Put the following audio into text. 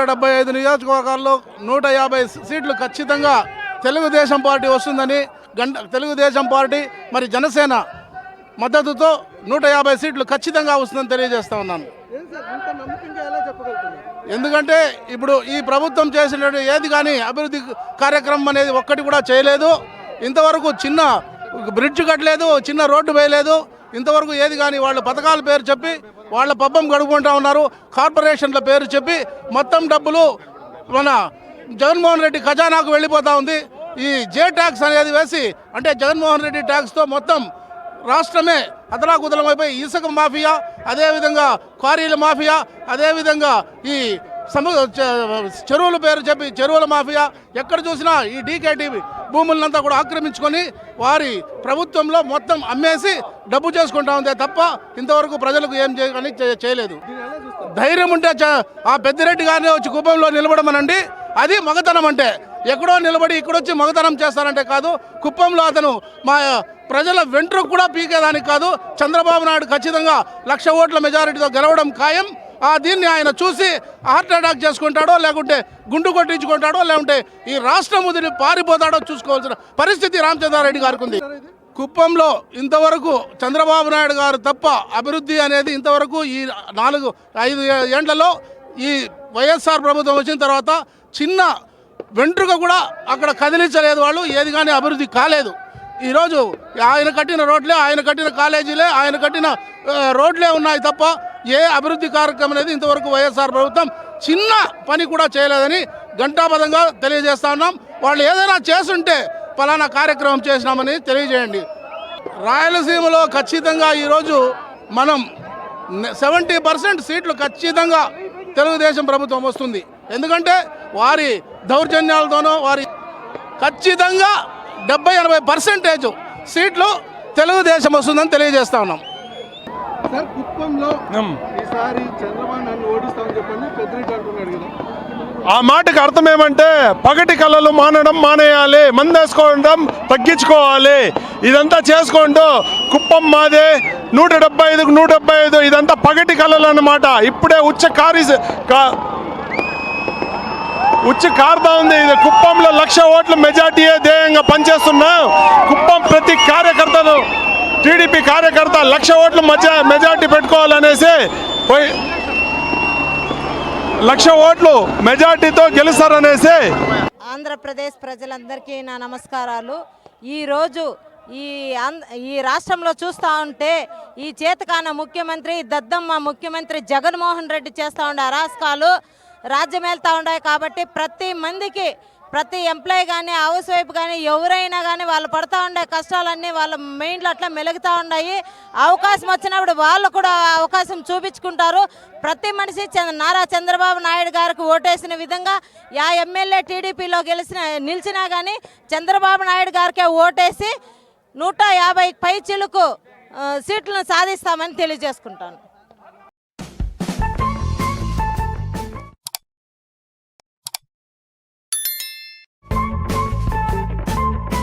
175 నియోజకవర్గాల్లో 150 సీట్లు ఖచ్చితంగా తెలుగుదేశం పార్టీ వస్తుందని, తెలుగుదేశం పార్టీ మరి జనసేన మద్దతుతో 150 సీట్లు ఖచ్చితంగా వస్తుందని తెలియజేస్తా ఉన్నాను. ఎందుకంటే ఇప్పుడు ఈ ప్రభుత్వం చేసినటువంటి ఏది కానీ అభివృద్ధి కార్యక్రమం అనేది ఒక్కటి కూడా చేయలేదు. ఇంతవరకు చిన్న బ్రిడ్జ్ కట్టలేదు, చిన్న రోడ్డు వేయలేదు. ఇంతవరకు ఏది కానీ వాళ్ళ పథకాల పేరు చెప్పి వాళ్ళ పబ్బం గడుపుకుంటూ ఉన్నారు. కార్పొరేషన్ల పేరు చెప్పి మొత్తం డబ్బులు మన జగన్మోహన్ రెడ్డి ఖజానాకు వెళ్ళిపోతూ ఉంది. ఈ జే ట్యాక్స్ అనేది వేసి, అంటే జగన్మోహన్ రెడ్డి ట్యాక్స్తో మొత్తం రాష్ట్రమే అతలాకుతలమైపోయి ఇసుక మాఫియా, అదేవిధంగా క్వారీల మాఫియా, అదేవిధంగా ఈ చెరువుల పేరు చెప్పి చెరువుల మాఫియా, ఎక్కడ చూసినా ఈ డీకేటీ భూములంతా కూడా ఆక్రమించుకొని వారి ప్రభుత్వంలో మొత్తం అమ్మేసి డబ్బు చేసుకుంటా ఉందే తప్ప ఇంతవరకు ప్రజలకు ఏం చేయలేదు. ధైర్యం ఉంటే ఆ పెద్దిరెడ్డి గారిని వచ్చి కుప్పంలో నిలబడమనండి. అది మగతనం అంటే. ఎక్కడో నిలబడి ఇక్కడొచ్చి మగతనం చేస్తారంటే కాదు. కుప్పంలో అతను మా ప్రజల వెంట్రుకు కూడా పీకేదానికి కాదు. చంద్రబాబు నాయుడు ఖచ్చితంగా 1,00,000 ఓట్ల మెజారిటీతో గెలవడం ఖాయం. దీన్ని ఆయన చూసి హార్ట్ అటాక్ చేసుకుంటాడో, లేకుంటే గుండు కొట్టించుకుంటాడో, లేకుంటే ఈ రాష్ట్రం ముదిరి పారిపోతాడో చూసుకోవాల్సిన పరిస్థితి రామచంద్రారెడ్డి గారికి ఉంది. కుప్పంలో ఇంతవరకు చంద్రబాబు నాయుడు గారు తప్ప అభివృద్ధి అనేది ఇంతవరకు ఈ 4-5 ఏండ్లలో ఈ వైఎస్ఆర్ ప్రభుత్వం వచ్చిన తర్వాత చిన్న వెంట్రుక కూడా అక్కడ కదిలించలేదు వాళ్ళు. ఏది కానీ అభివృద్ధి కాలేదు. ఈరోజు ఆయన కట్టిన రోడ్లే, ఆయన కట్టిన కాలేజీలే, ఆయన కట్టిన రోడ్లే ఉన్నాయి తప్ప ఏ అభివృద్ధి కార్యక్రమం అనేది ఇంతవరకు వైఎస్ఆర్ ప్రభుత్వం చిన్న పని కూడా చేయలేదని ఘంటాపథంగా తెలియజేస్తా ఉన్నాం. వాళ్ళు ఏదైనా చేస్తుంటే ఫలానా కార్యక్రమం చేసినామని తెలియజేయండి. రాయలసీమలో ఖచ్చితంగా ఈరోజు మనం 70% సీట్లు ఖచ్చితంగా తెలుగుదేశం ప్రభుత్వం వస్తుంది. ఎందుకంటే వారి దౌర్జన్యాలతోనో వారి ఖచ్చితంగా 70-80% సీట్లు తెలుగుదేశం వస్తుందని తెలియజేస్తా ఉన్నాం. సార్, కుప్పంలో ఈసారి చంద్రబాబు నాయుడు ఓడిస్తామని చెప్పండి పెద్దిరెడ్డి అంటున్నాడు కదా. ఆ మాటకి అర్థం ఏమంటే పగటి కళలు మానేయాలి, మందేసుకోవడం తగ్గించుకోవాలి. ఇదంతా చేసుకుంటూ కుప్పం మాదే 175కు 175 ఇదంతా పగటి కళలు అన్నమాట. ఇప్పుడే ఉచ్చ కారుతా ఉంది. ఇది కుప్పంలో 1,00,000 ఓట్ల మెజార్టీయే ధ్యేయంగా పనిచేస్తున్నాం. కుప్పం ప్రతి కార్యకర్తను, టీడీపీ కార్యకర్త 1,00,000 ఓట్ల మెజార్టీ పెట్టుకోవాలనేసి 1,00,000 ఓట్లు మెజార్టీతో గెలుస్తారనేసి. ఆంధ్రప్రదేశ్ ప్రజలందరికీ నా నమస్కారాలు. ఈరోజు ఈ రాష్ట్రంలో చూస్తూ ఉంటే ఈ చేతకాన ముఖ్యమంత్రి దద్దమ్మ ముఖ్యమంత్రి జగన్మోహన్ రెడ్డి చేస్తూ ఉండే అరాస్కాలు రాజ్యం వెళ్తూ ఉన్నాయి. కాబట్టి ప్రతి ఎంప్లాయీ కానీ, హౌస్ వైఫ్ కానీ, ఎవరైనా కానీ వాళ్ళు పడుతూ ఉండే కష్టాలన్నీ వాళ్ళ మైండ్లో అట్లా మెలుగుతూ ఉన్నాయి. అవకాశం వచ్చినప్పుడు వాళ్ళు కూడా అవకాశం చూపించుకుంటారు. ప్రతి మనిషి నారా చంద్రబాబు నాయుడు గారికి ఓటేసిన విధంగా ఎమ్మెల్యే టీడీపీలో నిలిచినా కానీ చంద్రబాబు నాయుడు గారికే ఓటేసి 150 పై చిలుకు సీట్లను సాధిస్తామని తెలియజేసుకుంటాను.